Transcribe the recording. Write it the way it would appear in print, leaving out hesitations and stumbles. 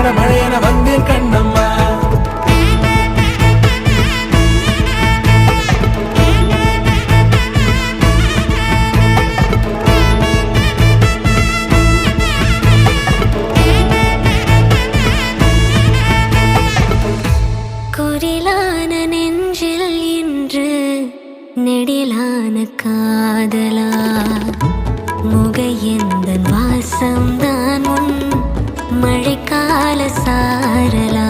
வார மழையென வந்தேன் கண்ணம்மா. குரிலான நெஞ்சில் இன்று நெடிலான காதலா முகையெந்தன் வாசம்தான் உன் மழைக்கால சாரலா